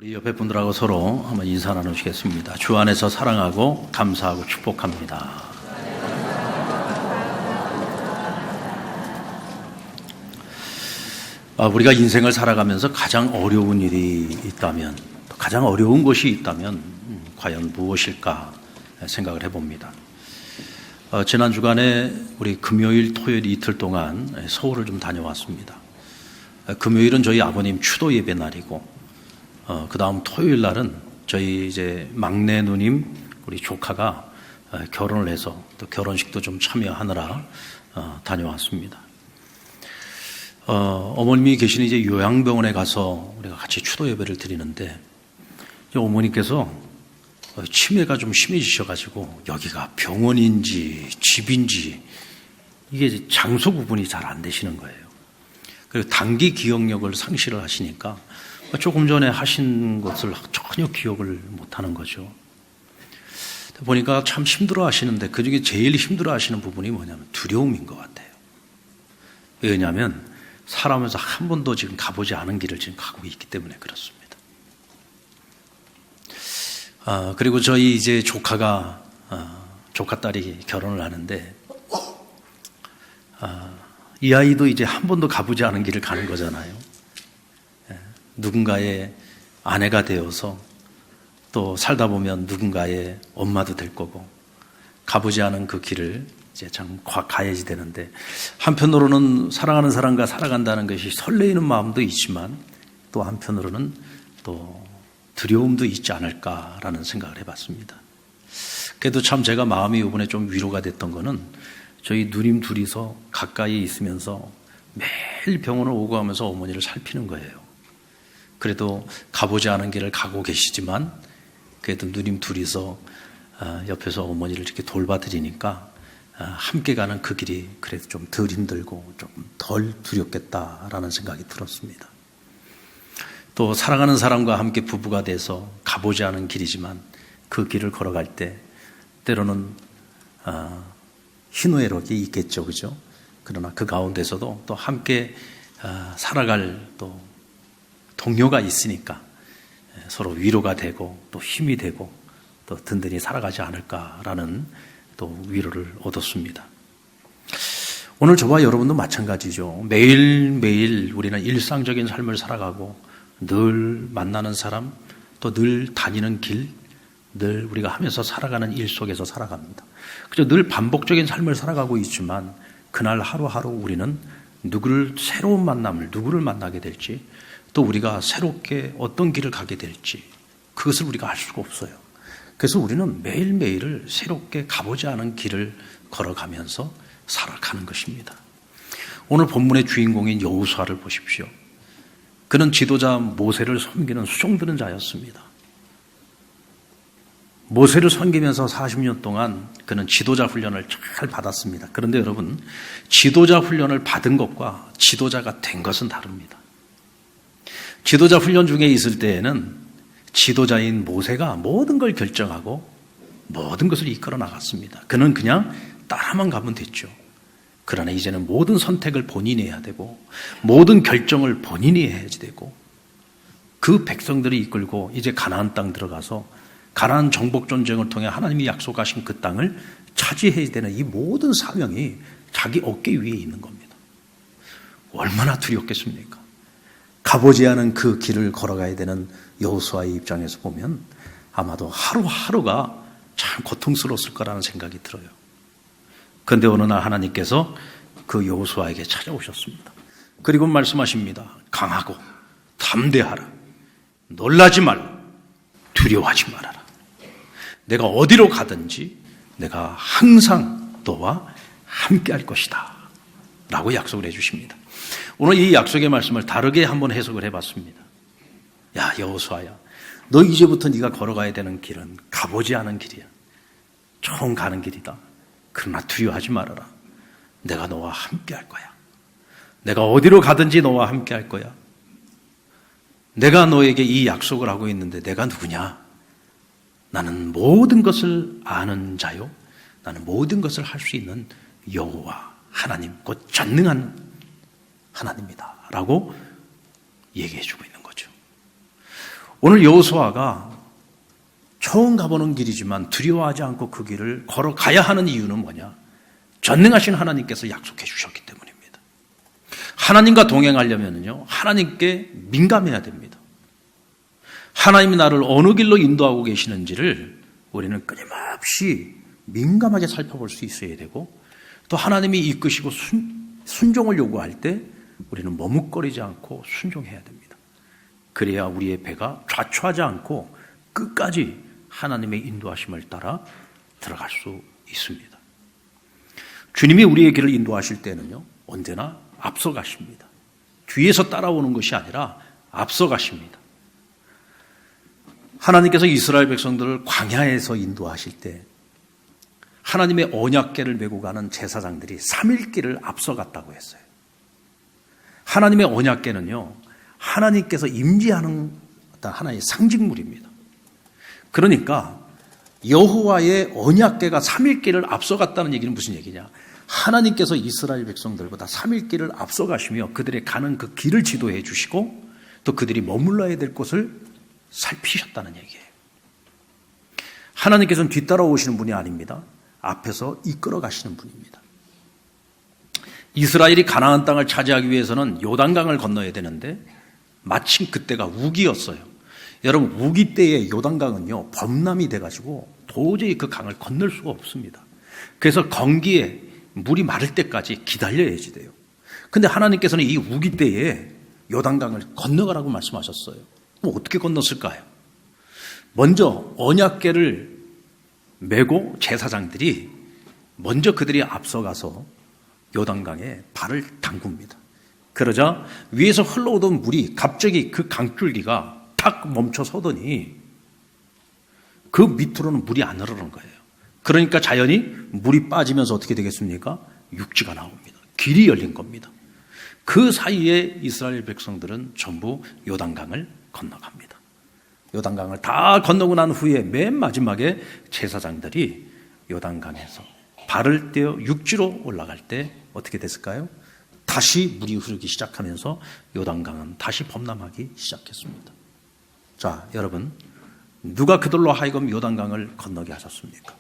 우리 옆에 분들하고 서로 한번 인사 나누시겠습니다. 주 안에서 사랑하고 감사하고 축복합니다. 우리가 인생을 살아가면서 가장 어려운 일이 있다면, 가장 어려운 것이 있다면 과연 무엇일까 생각을 해봅니다. 지난 주간에 우리 금요일, 토요일 이틀 동안 서울을 좀 다녀왔습니다. 금요일은 저희 아버님 추도 예배 날이고, 그 다음 토요일 날은 저희 이제 막내 누님, 우리 조카가 결혼을 해서 또 결혼식도 좀 참여하느라 다녀왔습니다. 어머님이 계신 이제 요양병원에 가서 우리가 같이 추도 예배를 드리는데, 어머니께서 치매가 좀 심해지셔가지고 여기가 병원인지 집인지 이게 장소 구분이 잘 안 되시는 거예요. 그리고 단기 기억력을 상실을 하시니까 조금 전에 하신 것을 전혀 기억을 못하는 거죠. 보니까 참 힘들어 하시는데 그 중에 제일 힘들어 하시는 부분이 뭐냐면 두려움인 것 같아요. 왜냐하면 살아오면서 한 번도 지금 가보지 않은 길을 지금 가고 있기 때문에 그렇습니다. 그리고 저희 이제 조카가, 조카 딸이 결혼을 하는데, 이 아이도 이제 한 번도 가보지 않은 길을 가는 거잖아요. 누군가의 아내가 되어서 또 살다 보면 누군가의 엄마도 될 거고, 가보지 않은 그 길을 이제 참 가야지 되는데, 한편으로는 사랑하는 사람과 살아간다는 것이 설레이는 마음도 있지만 또 한편으로는 또 두려움도 있지 않을까라는 생각을 해봤습니다. 그래도 참 제가 마음이 이번에 좀 위로가 됐던 거는 저희 누님 둘이서 가까이 있으면서 매일 병원을 오고 가면서 어머니를 살피는 거예요. 그래도 가보지 않은 길을 가고 계시지만 그래도 누님 둘이서 옆에서 어머니를 이렇게 돌봐드리니까 함께 가는 그 길이 그래도 좀 덜 힘들고 조금 덜 두렵겠다라는 생각이 들었습니다. 또 사랑하는 사람과 함께 부부가 돼서 가보지 않은 길이지만 그 길을 걸어갈 때 때로는 희노애락이 있겠죠, 그죠? 그러나 그 가운데서도 또 함께 살아갈 또 동료가 있으니까 서로 위로가 되고 또 힘이 되고 또 든든히 살아가지 않을까라는 또 위로를 얻었습니다. 오늘 저와 여러분도 마찬가지죠. 매일매일 우리는 일상적인 삶을 살아가고 늘 만나는 사람, 또 늘 다니는 길, 늘 우리가 하면서 살아가는 일 속에서 살아갑니다. 그래서 늘 반복적인 삶을 살아가고 있지만 그날 하루하루 우리는 새로운 만남을, 누구를 만나게 될지, 또 우리가 새롭게 어떤 길을 가게 될지 그것을 우리가 알 수가 없어요. 그래서 우리는 매일매일을 새롭게 가보지 않은 길을 걸어가면서 살아가는 것입니다. 오늘 본문의 주인공인 여호수아를 보십시오. 그는 지도자 모세를 섬기는 수종드는 자였습니다. 모세를 섬기면서 40년 동안 그는 지도자 훈련을 잘 받았습니다. 그런데 여러분, 지도자 훈련을 받은 것과 지도자가 된 것은 다릅니다. 지도자 훈련 중에 있을 때에는 지도자인 모세가 모든 걸 결정하고 모든 것을 이끌어 나갔습니다. 그는 그냥 따라만 가면 됐죠. 그러나 이제는 모든 선택을 본인이 해야 되고 모든 결정을 본인이 해야지 되고, 그 백성들이 이끌고 이제 가나안 땅 들어가서 가나안 정복 전쟁을 통해 하나님이 약속하신 그 땅을 차지해야 되는 이 모든 사명이 자기 어깨 위에 있는 겁니다. 얼마나 두렵겠습니까? 가보지 않은 그 길을 걸어가야 되는 여호수아의 입장에서 보면 아마도 하루하루가 참 고통스러웠을 거라는 생각이 들어요. 그런데 어느 날 하나님께서 그 여호수아에게 찾아오셨습니다. 그리고 말씀하십니다. 강하고 담대하라. 놀라지 말라. 두려워하지 말아라. 내가 어디로 가든지 내가 항상 너와 함께 할 것이다 라고 약속을 해주십니다. 오늘 이 약속의 말씀을 다르게 한번 해석을 해봤습니다. 야, 여호수아야, 너 이제부터 네가 걸어가야 되는 길은 가보지 않은 길이야. 처음 가는 길이다. 그러나 두려워하지 말아라. 내가 너와 함께 할 거야. 내가 어디로 가든지 너와 함께 할 거야. 내가 너에게 이 약속을 하고 있는데 내가 누구냐? 나는 모든 것을 아는 자요. 나는 모든 것을 할 수 있는 여호와 하나님, 곧 전능한 하나님이다 라고 얘기해 주고 있는 거죠. 오늘 여호수아가 처음 가보는 길이지만 두려워하지 않고 그 길을 걸어가야 하는 이유는 뭐냐? 전능하신 하나님께서 약속해 주셨기 때문입니다. 하나님과 동행하려면요, 하나님께 민감해야 됩니다. 하나님이 나를 어느 길로 인도하고 계시는지를 우리는 끊임없이 민감하게 살펴볼 수 있어야 되고, 또 하나님이 이끄시고 순종을 요구할 때 우리는 머뭇거리지 않고 순종해야 됩니다. 그래야 우리의 배가 좌초하지 않고 끝까지 하나님의 인도하심을 따라 들어갈 수 있습니다. 주님이 우리의 길을 인도하실 때는요, 언제나 앞서 가십니다. 뒤에서 따라오는 것이 아니라 앞서 가십니다. 하나님께서 이스라엘 백성들을 광야에서 인도하실 때 하나님의 언약궤를 메고 가는 제사장들이 3일 길을 앞서 갔다고 했어요. 하나님의 언약궤는요, 하나님께서 임재하는 어떤 하나의 상징물입니다. 그러니까 여호와의 언약궤가 3일 길을 앞서 갔다는 얘기는 무슨 얘기냐? 하나님께서 이스라엘 백성들보다 3일 길을 앞서 가시며 그들의 가는 그 길을 지도해 주시고 또 그들이 머물러야 될 곳을 살피셨다는 얘기예요. 하나님께서는 뒤따라오시는 분이 아닙니다. 앞에서 이끌어 가시는 분입니다. 이스라엘이 가나안 땅을 차지하기 위해서는 요단강을 건너야 되는데 마침 그때가 우기였어요. 여러분, 우기 때의 요단강은요, 범람이 돼가지고 도저히 그 강을 건널 수가 없습니다. 그래서 건기에 물이 마를 때까지 기다려야지 돼요. 근데 하나님께서는 이 우기 때에 요단강을 건너가라고 말씀하셨어요. 그럼 어떻게 건넜을까요? 먼저 언약궤를 메고 제사장들이 먼저 그들이 앞서가서 요단강에 발을 담굽니다. 그러자 위에서 흘러오던 물이 갑자기 그 강줄기가 탁 멈춰 서더니 그 밑으로는 물이 안 흐르는 거예요. 그러니까 자연히 물이 빠지면서 어떻게 되겠습니까? 육지가 나옵니다. 길이 열린 겁니다. 그 사이에 이스라엘 백성들은 전부 요단강을 건너갑니다. 요단강을 다 건너고 난 후에 맨 마지막에 제사장들이 요단강에서 발을 떼어 육지로 올라갈 때 어떻게 됐을까요? 다시 물이 흐르기 시작하면서 요단강은 다시 범람하기 시작했습니다. 자, 여러분, 누가 그들로 하여금 요단강을 건너게 하셨습니까?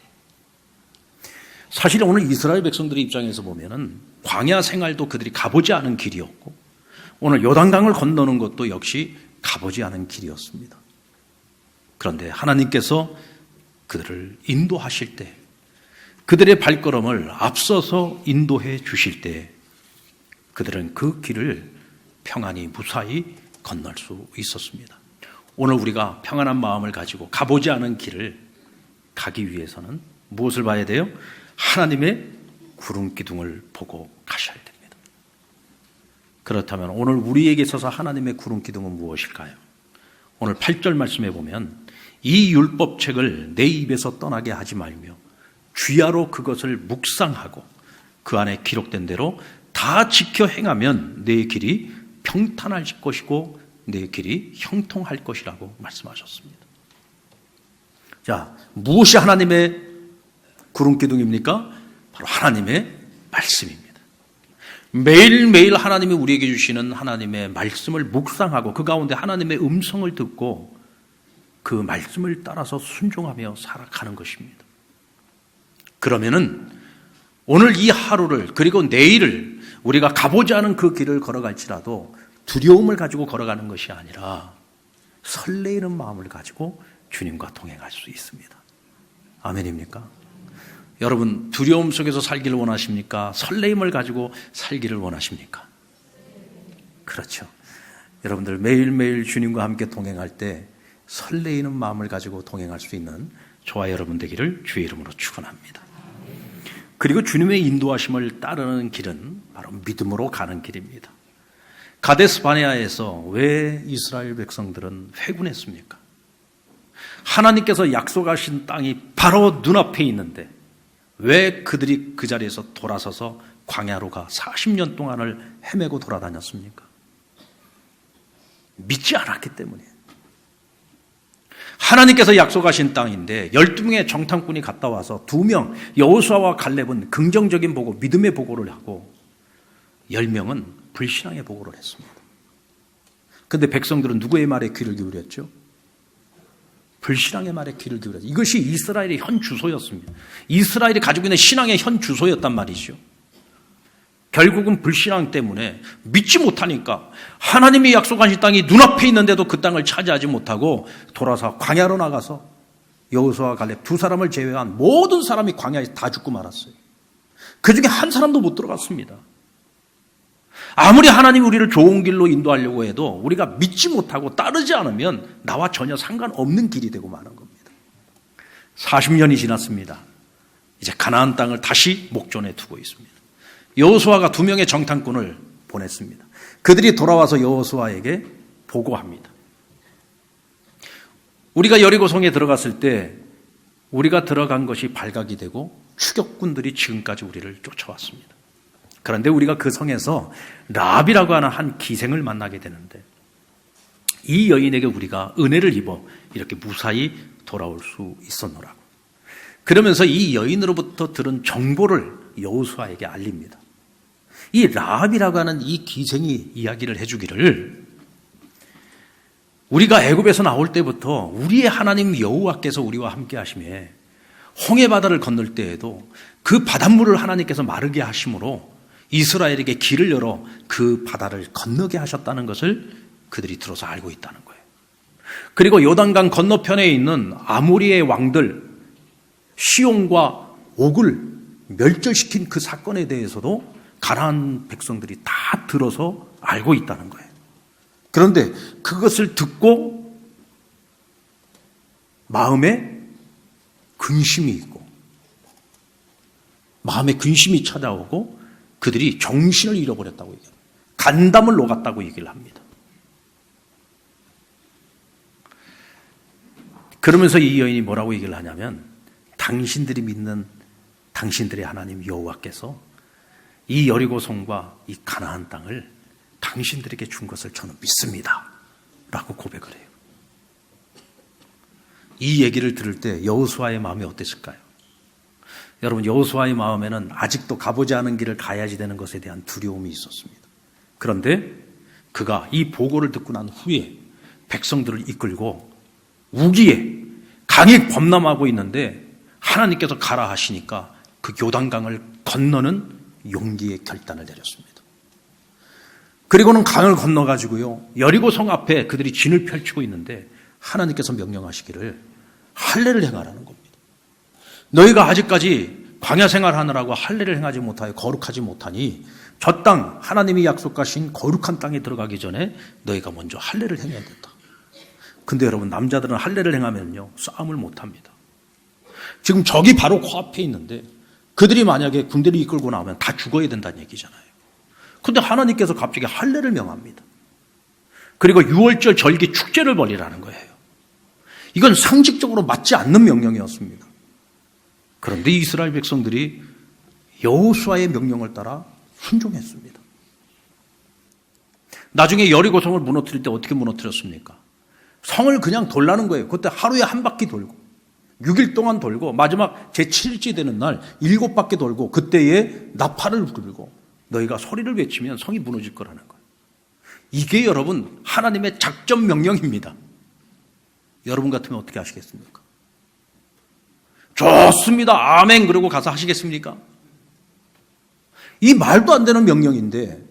사실 오늘 이스라엘 백성들의 입장에서 보면은 광야 생활도 그들이 가보지 않은 길이었고 오늘 요단강을 건너는 것도 역시 가보지 않은 길이었습니다. 그런데 하나님께서 그들을 인도하실 때, 그들의 발걸음을 앞서서 인도해 주실 때 그들은 그 길을 평안히 무사히 건널 수 있었습니다. 오늘 우리가 평안한 마음을 가지고 가보지 않은 길을 가기 위해서는 무엇을 봐야 돼요? 하나님의 구름 기둥을 보고 가셔야 됩니다. 그렇다면 오늘 우리에게 있어서 하나님의 구름 기둥은 무엇일까요? 오늘 8절 말씀에 보면 이 율법책을 내 입에서 떠나게 하지 말며 주야로 그것을 묵상하고 그 안에 기록된 대로 다 지켜 행하면 내 길이 평탄할 것이고 내 길이 형통할 것이라고 말씀하셨습니다. 자, 무엇이 하나님의 구름기둥입니까? 바로 하나님의 말씀입니다. 매일매일 하나님이 우리에게 주시는 하나님의 말씀을 묵상하고 그 가운데 하나님의 음성을 듣고 그 말씀을 따라서 순종하며 살아가는 것입니다. 그러면은 오늘 이 하루를 그리고 내일을 우리가 가보지 않은 그 길을 걸어갈지라도 두려움을 가지고 걸어가는 것이 아니라 설레이는 마음을 가지고 주님과 동행할 수 있습니다. 아멘입니까? 여러분, 두려움 속에서 살기를 원하십니까? 설레임을 가지고 살기를 원하십니까? 그렇죠. 여러분들 매일매일 주님과 함께 동행할 때 설레이는 마음을 가지고 동행할 수 있는 저와 여러분 되기를 주의 이름으로 축원합니다. 그리고 주님의 인도하심을 따르는 길은 바로 믿음으로 가는 길입니다. 가데스 바네아에서 왜 이스라엘 백성들은 회군했습니까? 하나님께서 약속하신 땅이 바로 눈앞에 있는데 왜 그들이 그 자리에서 돌아서서 광야로 가 40년 동안을 헤매고 돌아다녔습니까? 믿지 않았기 때문이에요. 하나님께서 약속하신 땅인데 12명의 정탐꾼이 갔다 와서 2명 여호수아와 갈렙은 긍정적인 보고 믿음의 보고를 하고 10명은 불신앙의 보고를 했습니다. 그런데 백성들은 누구의 말에 귀를 기울였죠? 불신앙의 말에 귀를 기울여서 이것이 이스라엘의 현 주소였습니다. 이스라엘이 가지고 있는 신앙의 현 주소였단 말이죠. 결국은 불신앙 때문에 믿지 못하니까 하나님이 약속하신 땅이 눈앞에 있는데도 그 땅을 차지하지 못하고 돌아서 광야로 나가서 여호수아와 갈렙 두 사람을 제외한 모든 사람이 광야에 다 죽고 말았어요. 그중에 한 사람도 못 들어갔습니다. 아무리 하나님이 우리를 좋은 길로 인도하려고 해도 우리가 믿지 못하고 따르지 않으면 나와 전혀 상관없는 길이 되고 마는 겁니다. 40년이 지났습니다. 이제 가나안 땅을 다시 목전에 두고 있습니다. 여호수아가 2명의 정탐꾼을 보냈습니다. 그들이 돌아와서 여호수아에게 보고합니다. 우리가 여리고성에 들어갔을 때 우리가 들어간 것이 발각이 되고 추격군들이 지금까지 우리를 쫓아왔습니다. 그런데 우리가 그 성에서 라합이라고 하는 한 기생을 만나게 되는데 이 여인에게 우리가 은혜를 입어 이렇게 무사히 돌아올 수 있었노라고. 그러면서 이 여인으로부터 들은 정보를 여호수아에게 알립니다. 이 라합이라고 하는 이 기생이 이야기를 해주기를 우리가 애굽에서 나올 때부터 우리의 하나님 여호와께서 우리와 함께 하심에 홍해 바다를 건널 때에도 그 바닷물을 하나님께서 마르게 하심으로 이스라엘에게 길을 열어 그 바다를 건너게 하셨다는 것을 그들이 들어서 알고 있다는 거예요. 그리고 요단강 건너편에 있는 아모리의 왕들 시온과 옥을 멸절시킨 그 사건에 대해서도 가나안 백성들이 다 들어서 알고 있다는 거예요. 그런데 그것을 듣고 마음에 근심이 있고 마음에 근심이 찾아오고 그들이 정신을 잃어버렸다고 얘기합니다. 간담을 녹았다고 얘기를 합니다. 그러면서 이 여인이 뭐라고 얘기를 하냐면 당신들이 믿는 당신들의 하나님 여호와께서 이 여리고성과 이 가나안 땅을 당신들에게 준 것을 저는 믿습니다 라고 고백을 해요. 이 얘기를 들을 때 여호수아의 마음이 어땠을까요? 여러분, 여호수아의 마음에는 아직도 가보지 않은 길을 가야지 되는 것에 대한 두려움이 있었습니다. 그런데 그가 이 보고를 듣고 난 후에 백성들을 이끌고 우기에 강이 범람하고 있는데 하나님께서 가라 하시니까 그 요단강을 건너는 용기의 결단을 내렸습니다. 그리고는 강을 건너가지고요, 여리고성 앞에 그들이 진을 펼치고 있는데 하나님께서 명령하시기를 할례를 행하라는 겁니다. 너희가 아직까지 광야 생활하느라고 할례를 행하지 못하여 거룩하지 못하니 저 땅 하나님이 약속하신 거룩한 땅에 들어가기 전에 너희가 먼저 할례를 행해야 된다. 근데 여러분, 남자들은 할례를 행하면요 싸움을 못합니다. 지금 적이 바로 코앞에 있는데 그들이 만약에 군대를 이끌고 나오면 다 죽어야 된다는 얘기잖아요. 근데 하나님께서 갑자기 할례를 명합니다. 그리고 6월절 절기 축제를 벌이라는 거예요. 이건 상식적으로 맞지 않는 명령이었습니다. 그런데 이스라엘 백성들이 여호수아의 명령을 따라 순종했습니다. 나중에 여리고성을 무너뜨릴 때 어떻게 무너뜨렸습니까? 성을 그냥 돌라는 거예요. 그때 하루에 한 바퀴 돌고 6일 동안 돌고 마지막 제7일째 되는 날 7바퀴 돌고 그때에 나팔을 불고 너희가 소리를 외치면 성이 무너질 거라는 거예요. 이게 여러분 하나님의 작전 명령입니다. 여러분 같으면 어떻게 하시겠습니까? 좋습니다. 아멘. 그러고 가서 하시겠습니까? 이 말도 안 되는 명령인데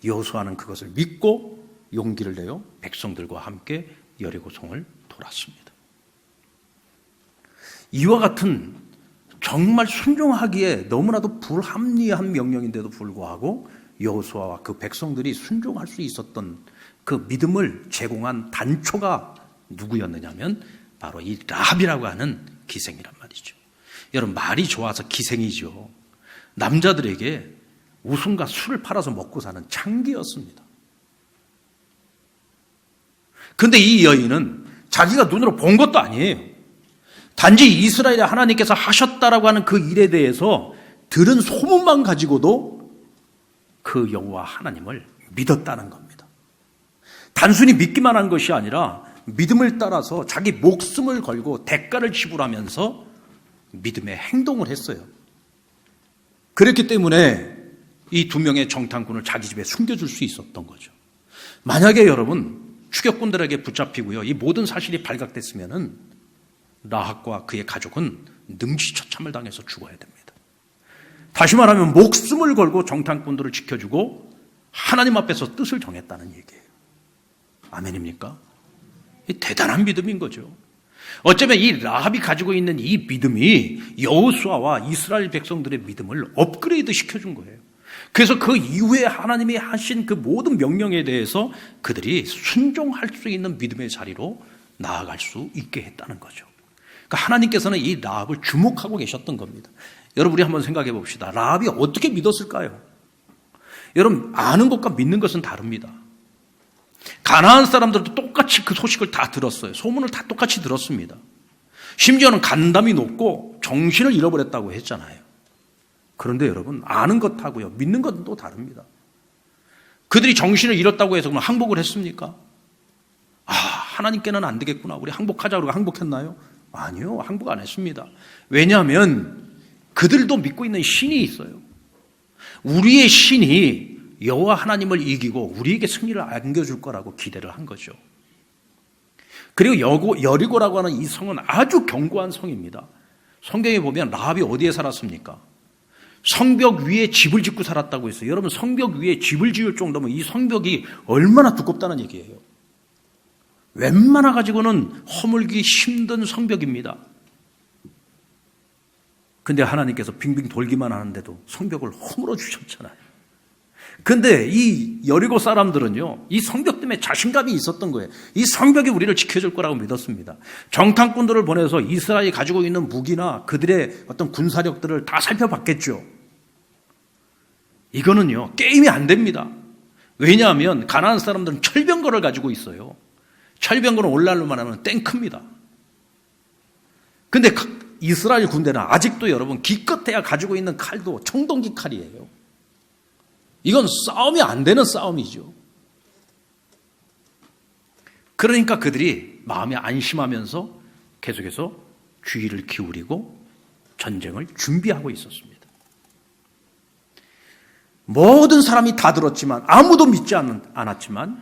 여호수아는 그것을 믿고 용기를 내어 백성들과 함께 여리고성을 돌았습니다. 이와 같은 정말 순종하기에 너무나도 불합리한 명령인데도 불구하고 여호수아와 그 백성들이 순종할 수 있었던 그 믿음을 제공한 단초가 누구였느냐면 바로 이 라합이라고 하는 기생이란 말이죠. 여러분, 말이 좋아서 기생이죠. 남자들에게 웃음과 술을 팔아서 먹고 사는 창기였습니다. 그런데 이 여인은 자기가 눈으로 본 것도 아니에요. 단지 이스라엘의 하나님께서 하셨다라고 하는 그 일에 대해서 들은 소문만 가지고도 그 여호와 하나님을 믿었다는 겁니다. 단순히 믿기만 한 것이 아니라 믿음을 따라서 자기 목숨을 걸고 대가를 지불하면서 믿음의 행동을 했어요. 그렇기 때문에 이 2명의 정탐꾼을 자기 집에 숨겨줄 수 있었던 거죠. 만약에 여러분 추격꾼들에게 붙잡히고요. 이 모든 사실이 발각됐으면은 라합과 그의 가족은 능지처참을 당해서 죽어야 됩니다. 다시 말하면 목숨을 걸고 정탐꾼들을 지켜주고 하나님 앞에서 뜻을 정했다는 얘기예요. 아멘입니까? 이 대단한 믿음인 거죠. 어쩌면 이 라합이 가지고 있는 이 믿음이 여호수아와 이스라엘 백성들의 믿음을 업그레이드 시켜준 거예요. 그래서 그 이후에 하나님이 하신 그 모든 명령에 대해서 그들이 순종할 수 있는 믿음의 자리로 나아갈 수 있게 했다는 거죠. 그러니까 하나님께서는 이 라합을 주목하고 계셨던 겁니다. 여러분, 우리 한번 생각해 봅시다. 라합이 어떻게 믿었을까요? 여러분, 아는 것과 믿는 것은 다릅니다. 가나안 사람들도 똑같이 그 소식을 다 들었어요. 소문을 다 똑같이 들었습니다. 심지어는 간담이 높고 정신을 잃어버렸다고 했잖아요. 그런데 여러분, 아는 것하고요, 믿는 것은 또 다릅니다. 그들이 정신을 잃었다고 해서 그럼 항복을 했습니까? 하나님께는 안 되겠구나, 우리 항복하자 그러고 항복했나요? 아니요, 항복 안 했습니다. 왜냐하면 그들도 믿고 있는 신이 있어요. 우리의 신이 여호와 하나님을 이기고 우리에게 승리를 안겨줄 거라고 기대를 한 거죠. 그리고 여리고라고 하는 이 성은 아주 견고한 성입니다. 성경에 보면 라합이 어디에 살았습니까? 성벽 위에 집을 짓고 살았다고 했어요. 여러분, 성벽 위에 집을 지을 정도면 이 성벽이 얼마나 두껍다는 얘기예요. 웬만하 가지고는 허물기 힘든 성벽입니다. 근데 하나님께서 빙빙 돌기만 하는데도 성벽을 허물어 주셨잖아요. 근데 이 여리고 사람들은요, 이 성벽 때문에 자신감이 있었던 거예요. 이 성벽이 우리를 지켜줄 거라고 믿었습니다. 정탐꾼들을 보내서 이스라엘이 가지고 있는 무기나 그들의 어떤 군사력들을 다 살펴봤겠죠. 이거는요, 게임이 안 됩니다. 왜냐하면 가나안 사람들은 철병거를 가지고 있어요. 철병거는 오늘날로만 하면 탱크입니다. 근데 이스라엘 군대는 아직도 여러분 기껏해야 가지고 있는 칼도 청동기 칼이에요. 이건 싸움이 안 되는 싸움이죠. 그러니까 그들이 마음에 안심하면서 계속해서 주의를 기울이고 전쟁을 준비하고 있었습니다. 모든 사람이 다 들었지만 아무도 믿지 않았지만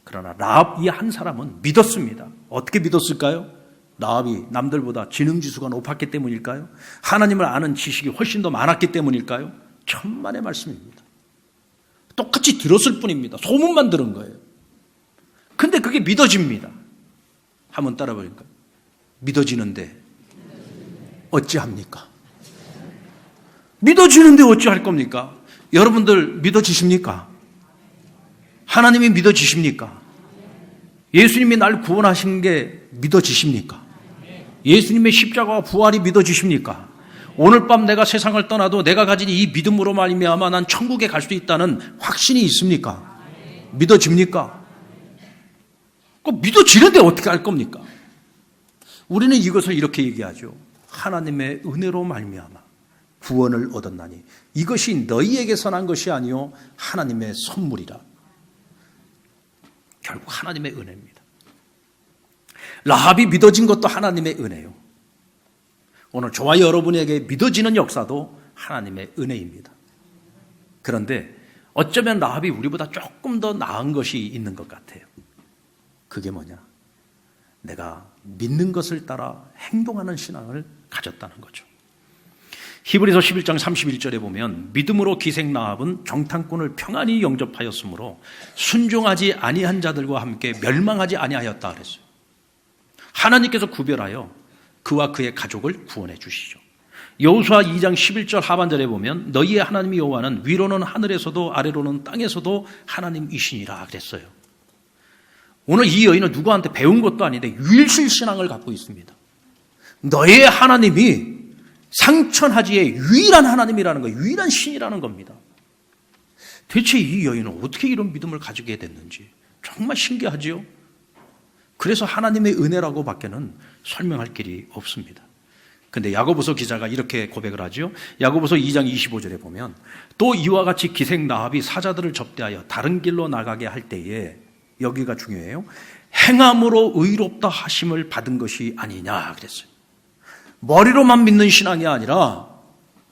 그러나 라합 이 한 사람은 믿었습니다. 어떻게 믿었을까요? 라합이 남들보다 지능지수가 높았기 때문일까요? 하나님을 아는 지식이 훨씬 더 많았기 때문일까요? 천만의 말씀입니다. 똑같이 들었을 뿐입니다. 소문만 들은 거예요. 근데 그게 믿어집니다. 한번 따라 보니까 믿어지는데 어찌합니까? 믿어지는데 어찌할 겁니까? 여러분들 믿어지십니까? 하나님이 믿어지십니까? 예수님이 날 구원하신 게 믿어지십니까? 예수님의 십자가와 부활이 믿어지십니까? 오늘 밤 내가 세상을 떠나도 내가 가진 이 믿음으로 말미암아 난 천국에 갈 수 있다는 확신이 있습니까? 믿어집니까? 꼭 믿어지는데 어떻게 할 겁니까? 우리는 이것을 이렇게 얘기하죠. 하나님의 은혜로 말미암아 구원을 얻었나니 이것이 너희에게서 난 것이 아니요 하나님의 선물이라. 결국 하나님의 은혜입니다. 라합이 믿어진 것도 하나님의 은혜요. 오늘 저와 여러분에게 믿어지는 역사도 하나님의 은혜입니다. 그런데 어쩌면 라합이 우리보다 조금 더 나은 것이 있는 것 같아요. 그게 뭐냐? 내가 믿는 것을 따라 행동하는 신앙을 가졌다는 거죠. 히브리서 11장 31절에 보면 믿음으로 기생 라합은 정탐꾼을 평안히 영접하였으므로 순종하지 아니한 자들과 함께 멸망하지 아니하였다 그랬어요. 하나님께서 구별하여 그와 그의 가족을 구원해 주시죠. 여호수아 2장 11절 하반절에 보면 너희의 하나님 여호와는 위로는 하늘에서도 아래로는 땅에서도 하나님이시니라 그랬어요. 오늘 이 여인은 누구한테 배운 것도 아닌데 유일신 신앙을 갖고 있습니다. 너희의 하나님이 상천하지의 유일한 하나님이라는 거예요. 유일한 신이라는 겁니다. 대체 이 여인은 어떻게 이런 믿음을 가지게 됐는지 정말 신기하지요? 그래서 하나님의 은혜라고 밖에는 설명할 길이 없습니다. 근데 야고보서 기자가 이렇게 고백을 하죠. 야고보서 2장 25절에 보면 또 이와 같이 기생 라합이 사자들을 접대하여 다른 길로 나가게 할 때에 여기가 중요해요. 행함으로 의롭다 하심을 받은 것이 아니냐 그랬어요. 머리로만 믿는 신앙이 아니라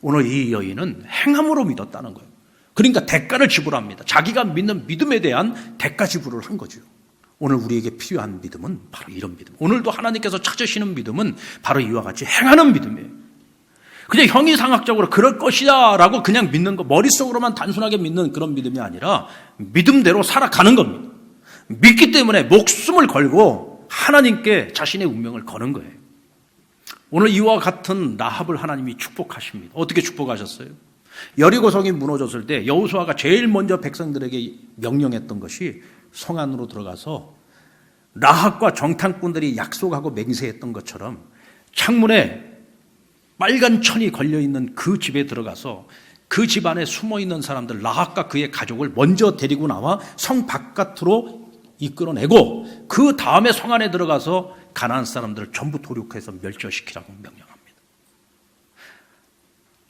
오늘 이 여인은 행함으로 믿었다는 거예요. 그러니까 대가를 지불합니다. 자기가 믿는 믿음에 대한 대가 지불을 한 거죠. 오늘 우리에게 필요한 믿음은 바로 이런 믿음. 오늘도 하나님께서 찾으시는 믿음은 바로 이와 같이 행하는 믿음이에요. 그냥 형이상학적으로 그럴 것이다 라고 그냥 믿는 거, 머릿속으로만 단순하게 믿는 그런 믿음이 아니라 믿음대로 살아가는 겁니다. 믿기 때문에 목숨을 걸고 하나님께 자신의 운명을 거는 거예요. 오늘 이와 같은 라합을 하나님이 축복하십니다. 어떻게 축복하셨어요? 여리고성이 무너졌을 때 여호수아가 제일 먼저 백성들에게 명령했던 것이 성 안으로 들어가서 라합과 정탐꾼들이 약속하고 맹세했던 것처럼 창문에 빨간 천이 걸려있는 그 집에 들어가서 그 집 안에 숨어있는 사람들 라합과 그의 가족을 먼저 데리고 나와 성 바깥으로 이끌어내고 그 다음에 성 안에 들어가서 가나안 사람들을 전부 도륙해서 멸절시키라고 명령합니다.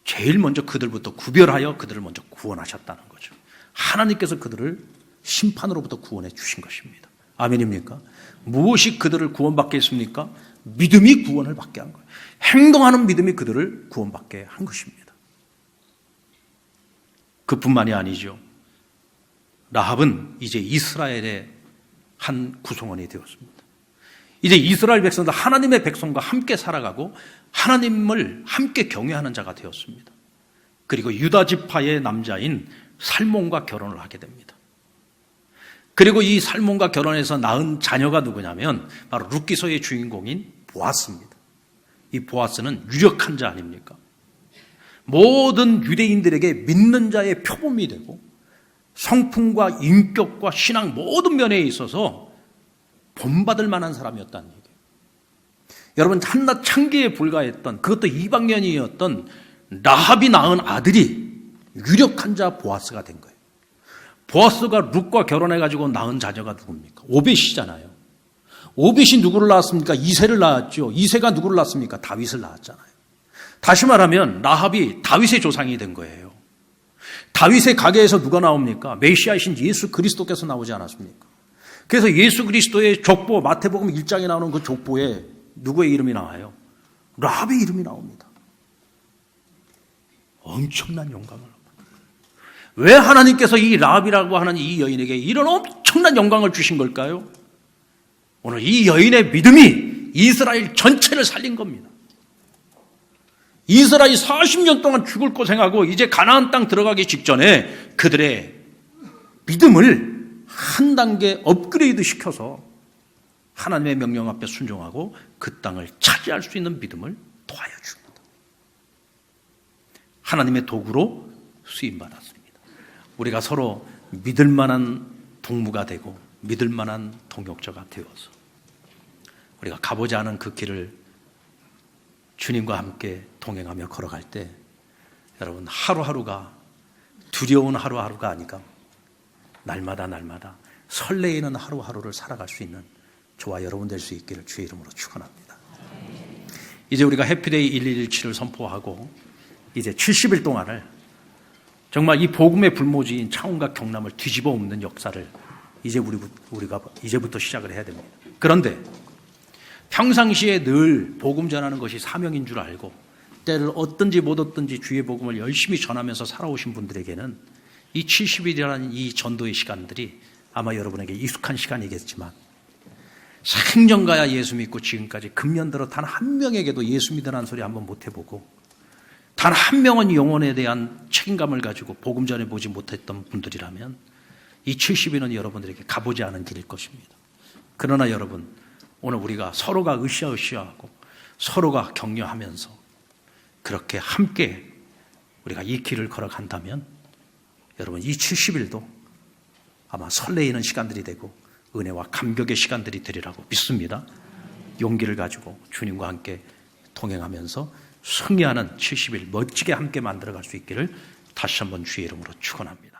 제일 먼저 그들부터 구별하여 그들을 먼저 구원하셨다는 거죠. 하나님께서 그들을 심판으로부터 구원해 주신 것입니다. 아멘입니까? 무엇이 그들을 구원받게 했습니까? 믿음이 구원을 받게 한 거예요. 행동하는 믿음이 그들을 구원받게 한 것입니다. 그뿐만이 아니죠. 라합은 이제 이스라엘의 한 구성원이 되었습니다. 이제 이스라엘 백성들 하나님의 백성과 함께 살아가고 하나님을 함께 경외하는 자가 되었습니다. 그리고 유다 지파의 남자인 살몬과 결혼을 하게 됩니다. 그리고 이 살몬과 결혼해서 낳은 자녀가 누구냐면 바로 룻기서의 주인공인 보아스입니다. 이 보아스는 유력한 자 아닙니까? 모든 유대인들에게 믿는 자의 표범이 되고 성품과 인격과 신앙 모든 면에 있어서 본받을 만한 사람이었다는 얘기예요. 여러분, 한낱 창기에 불과했던 그것도 이방년이었던 라합이 낳은 아들이 유력한 자 보아스가 된 거예요. 보아스가 룻과 결혼해가지고 낳은 자녀가 누굽니까? 오벳이잖아요. 오벳이 누구를 낳았습니까? 이새를 낳았죠. 이새가 누구를 낳았습니까? 다윗을 낳았잖아요. 다시 말하면 라합이 다윗의 조상이 된 거예요. 다윗의 가게에서 누가 나옵니까? 메시아이신 예수 그리스도께서 나오지 않았습니까? 그래서 예수 그리스도의 족보, 마태복음 1장에 나오는 그 족보에 누구의 이름이 나와요? 라합의 이름이 나옵니다. 엄청난 영광을. 왜 하나님께서 이 라합이라고 하는 이 여인에게 이런 엄청난 영광을 주신 걸까요? 오늘 이 여인의 믿음이 이스라엘 전체를 살린 겁니다. 이스라엘이 40년 동안 죽을 고생하고 이제 가나안 땅 들어가기 직전에 그들의 믿음을 한 단계 업그레이드 시켜서 하나님의 명령 앞에 순종하고 그 땅을 차지할 수 있는 믿음을 도와여 줍니다. 하나님의 도구로 쓰임받았습니다. 우리가 서로 믿을 만한 동무가 되고 믿을 만한 동역자가 되어서 우리가 가보지 않은 그 길을 주님과 함께 동행하며 걸어갈 때 여러분 하루하루가 두려운 하루하루가 아니라 날마다 설레이는 하루하루를 살아갈 수 있는 저와 여러분 될 수 있기를 주의 이름으로 축원합니다. 이제 우리가 해피데이 1117을 선포하고 이제 70일 동안을 정말 이 복음의 불모지인 창원과 경남을 뒤집어 엎는 역사를 이제 우리가 이제부터 시작을 해야 됩니다. 그런데 평상시에 늘 복음 전하는 것이 사명인 줄 알고 때를 얻든지 못 얻든지 주의 복음을 열심히 전하면서 살아오신 분들에게는 이 70일이라는 이 전도의 시간들이 아마 여러분에게 익숙한 시간이겠지만 생전가야 예수 믿고 지금까지 금년들어 단 한 명에게도 예수 믿으라는 소리 한번 못 해보고 단 한 명은 영혼에 대한 책임감을 가지고 복음 전해보지 못했던 분들이라면 이 70일은 여러분들에게 가보지 않은 길일 것입니다. 그러나 여러분, 오늘 우리가 서로가 으쌰으쌰하고 서로가 격려하면서 그렇게 함께 우리가 이 길을 걸어간다면 여러분 이 70일도 아마 설레이는 시간들이 되고 은혜와 감격의 시간들이 되리라고 믿습니다. 용기를 가지고 주님과 함께 동행하면서 승리하는 70일 멋지게 함께 만들어갈 수 있기를 다시 한번 주의 이름으로 축원합니다.